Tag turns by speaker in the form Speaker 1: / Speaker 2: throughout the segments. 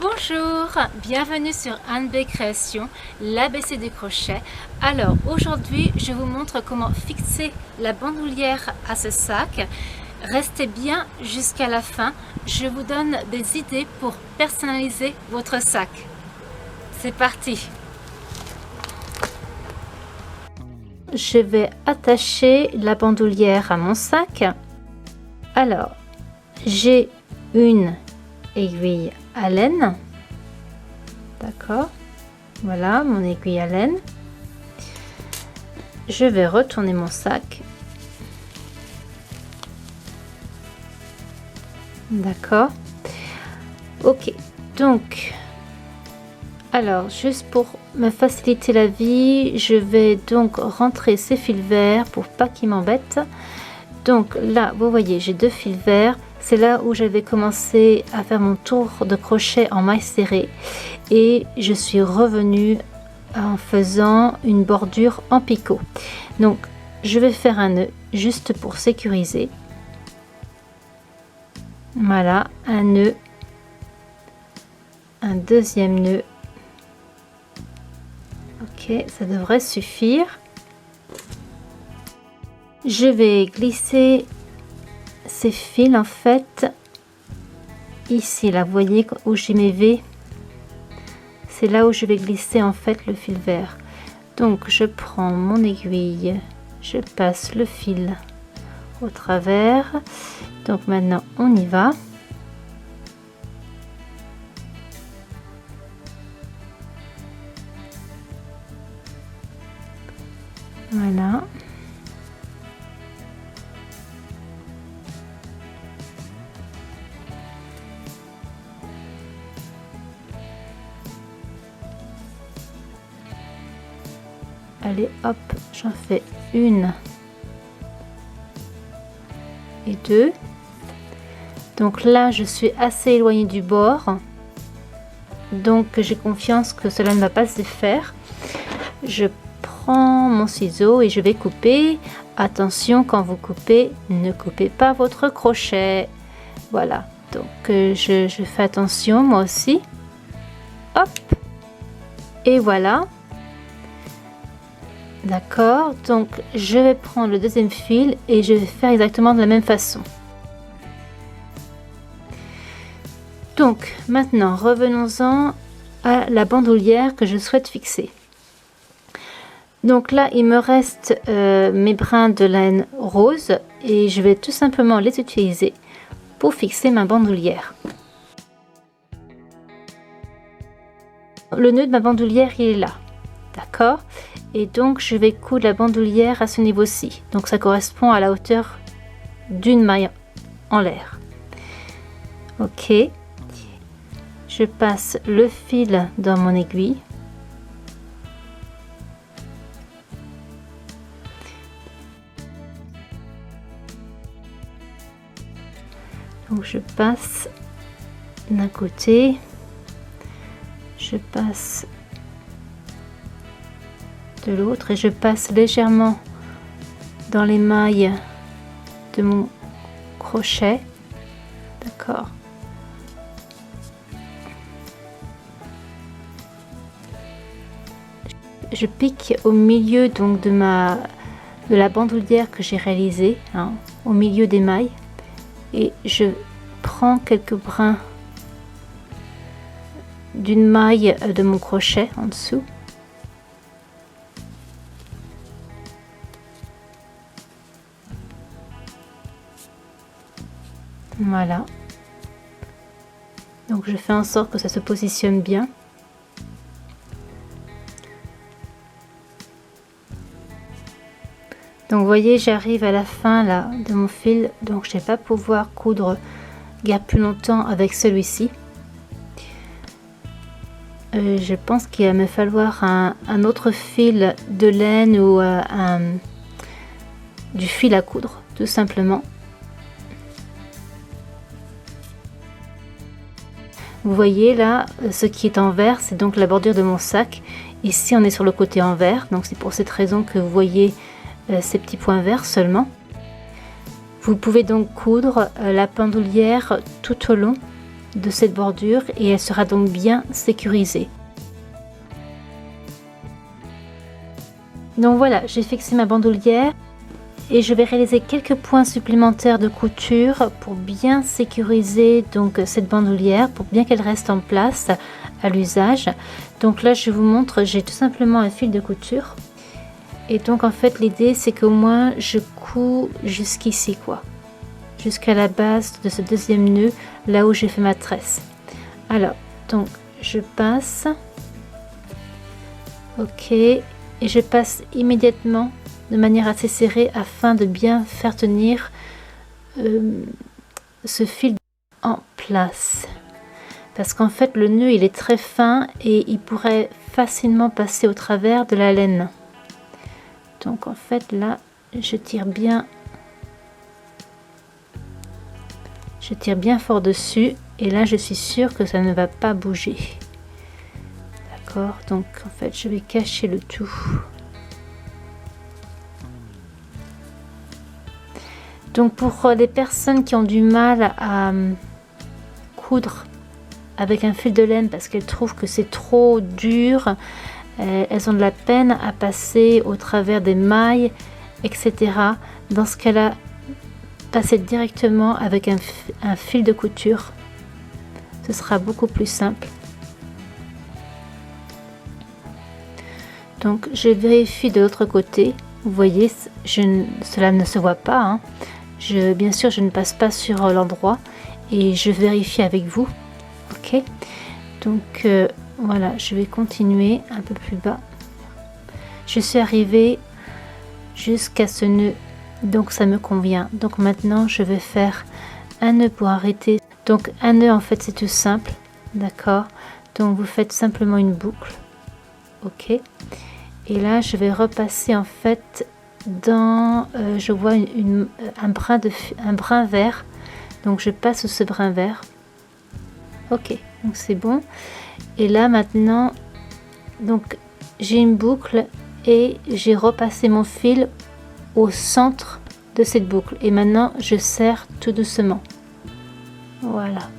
Speaker 1: Bonjour, bienvenue sur Anne B Création, l'ABC du crochet. Alors aujourd'hui je vous montre comment fixer la bandoulière à ce sac. Restez bien jusqu'à la fin, je vous donne des idées pour personnaliser votre sac. C'est parti! Je vais attacher la bandoulière à mon sac. Alors, j'ai une aiguille à laine, d'accord, voilà mon aiguille à laine. Je vais retourner mon sac, d'accord, ok. Donc alors juste pour me faciliter la vie, je vais donc rentrer ces fils verts pour pas qu'ils m'embêtent. Donc là vous voyez, j'ai deux fils verts. C'est là où j'avais commencé à faire mon tour de crochet en maille serrée et je suis revenue en faisant une bordure en picot. Donc je vais faire un nœud juste pour sécuriser. Voilà, un nœud, un deuxième nœud. Ok, ça devrait suffire. Je vais glisser ces fils en fait ici, là vous voyez où j'ai mes V, c'est là où je vais glisser en fait le fil vert. Donc je prends mon aiguille, je passe le fil au travers. Donc maintenant on y va. Voilà. Allez hop, j'en fais une et deux. Donc là je suis assez éloignée du bord, donc j'ai confiance que cela ne va pas se défaire. Je prends mon ciseau et je vais couper. Attention, quand vous coupez, ne coupez pas votre crochet. Voilà, donc je fais attention moi aussi. Hop, et voilà. D'accord, donc je vais prendre le deuxième fil et je vais faire exactement de la même façon. Donc maintenant revenons-en à la bandoulière que je souhaite fixer. Donc là il me reste mes brins de laine rose et je vais tout simplement les utiliser pour fixer ma bandoulière. Le nœud de ma bandoulière il est là, d'accord, et donc je vais coudre la bandoulière à ce niveau-ci, donc ça correspond à la hauteur d'une maille en l'air. Ok, je passe le fil dans mon aiguille. Donc je passe d'un côté, je passe de l'autre et je passe légèrement dans les mailles de mon crochet, d'accord. Je pique au milieu donc de la bandoulière que j'ai réalisée, hein, au milieu des mailles, et je prends quelques brins d'une maille de mon crochet en dessous. Voilà, donc je fais en sorte que ça se positionne bien. Donc vous voyez, j'arrive à la fin là de mon fil, donc je ne vais pas pouvoir coudre guère plus longtemps avec celui-ci. Je pense qu'il va me falloir un autre fil de laine ou du fil à coudre tout simplement. Vous voyez là, ce qui est en vert, c'est donc la bordure de mon sac. Ici, on est sur le côté en vert, donc c'est pour cette raison que vous voyez ces petits points verts seulement. Vous pouvez donc coudre la bandoulière tout au long de cette bordure et elle sera donc bien sécurisée. Donc voilà, j'ai fixé ma bandoulière et je vais réaliser quelques points supplémentaires de couture pour bien sécuriser donc cette bandoulière, pour bien qu'elle reste en place à l'usage. Donc là je vous montre, j'ai tout simplement un fil de couture et donc en fait l'idée c'est qu'au moins je couds jusqu'ici quoi, jusqu'à la base de ce deuxième nœud, là où j'ai fait ma tresse. Alors donc je passe, ok, et je passe immédiatement de manière assez serrée afin de bien faire tenir ce fil en place, parce qu'en fait le nœud il est très fin et il pourrait facilement passer au travers de la laine. Donc en fait là je tire bien fort dessus et là je suis sûre que ça ne va pas bouger. D'accord, donc en fait je vais cacher le tout. Donc pour les personnes qui ont du mal à coudre avec un fil de laine parce qu'elles trouvent que c'est trop dur, elles ont de la peine à passer au travers des mailles, etc. Dans ce cas-là, passez directement avec un fil de couture. Ce sera beaucoup plus simple. Donc je vérifie de l'autre côté. Vous voyez, cela ne se voit pas, hein. Bien sûr, je ne passe pas sur l'endroit et je vérifie avec vous. Ok, donc voilà, je vais continuer un peu plus bas. Je suis arrivée jusqu'à ce nœud, donc ça me convient. Donc maintenant, je vais faire un nœud pour arrêter. Donc un nœud, en fait, c'est tout simple, d'accord. Donc vous faites simplement une boucle, ok. Et là, je vais repasser en fait dans, je vois un brin vert, donc je passe ce brin vert, ok, donc c'est bon. Et là maintenant, donc j'ai une boucle et j'ai repassé mon fil au centre de cette boucle et maintenant je serre tout doucement, voilà.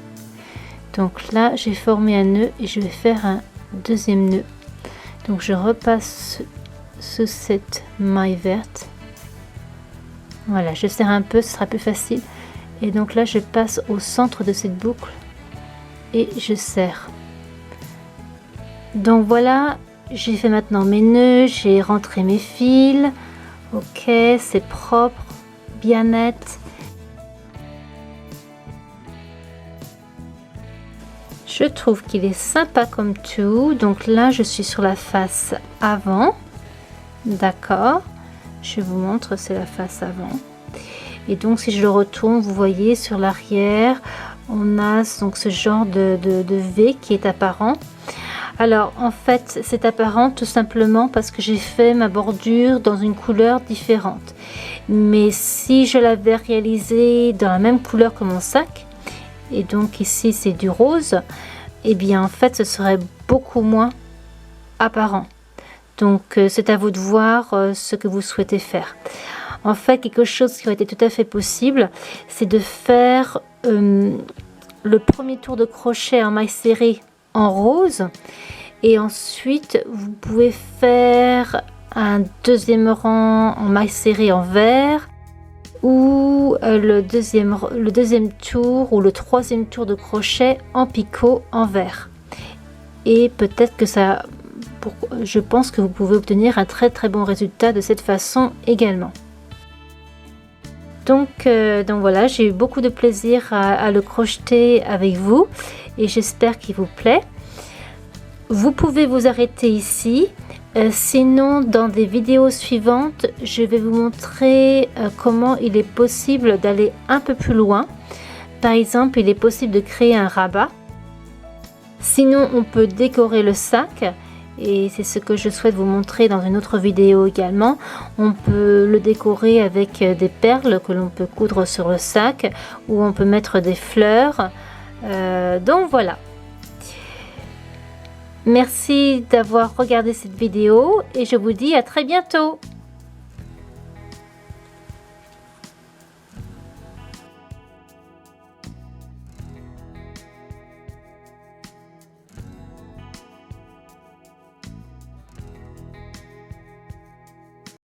Speaker 1: Donc là j'ai formé un nœud et je vais faire un deuxième nœud, donc je repasse sous cette maille verte, voilà, je serre un peu, ce sera plus facile. Et donc là je passe au centre de cette boucle et je serre. Donc voilà, j'ai fait maintenant mes nœuds, j'ai rentré mes fils, ok, c'est propre, bien net. Je trouve qu'il est sympa comme tout. Donc là je suis sur la face avant. D'accord, je vous montre, c'est la face avant. Et donc si je le retourne, vous voyez sur l'arrière, on a donc ce genre de V qui est apparent. Alors en fait c'est apparent tout simplement parce que j'ai fait ma bordure dans une couleur différente. Mais si je l'avais réalisé dans la même couleur que mon sac, et donc ici c'est du rose, et bien en fait ce serait beaucoup moins apparent. Donc c'est à vous de voir ce que vous souhaitez faire. En fait, quelque chose qui aurait été tout à fait possible, c'est de faire le premier tour de crochet en maille serrée en rose et ensuite vous pouvez faire un deuxième rang en maille serrée en vert ou le deuxième tour ou le troisième tour de crochet en picot en vert. Et peut-être que ça... je pense que vous pouvez obtenir un très bon résultat de cette façon également. Donc voilà, j'ai eu beaucoup de plaisir à le crocheter avec vous et j'espère qu'il vous plaît. Vous pouvez vous arrêter ici. Sinon, dans des vidéos suivantes, je vais vous montrer comment il est possible d'aller un peu plus loin. Par exemple, il est possible de créer un rabat. Sinon, on peut décorer le sac. Et c'est ce que je souhaite vous montrer dans une autre vidéo également. On peut le décorer avec des perles que l'on peut coudre sur le sac ou on peut mettre des fleurs. Donc voilà. Merci d'avoir regardé cette vidéo et je vous dis à très bientôt.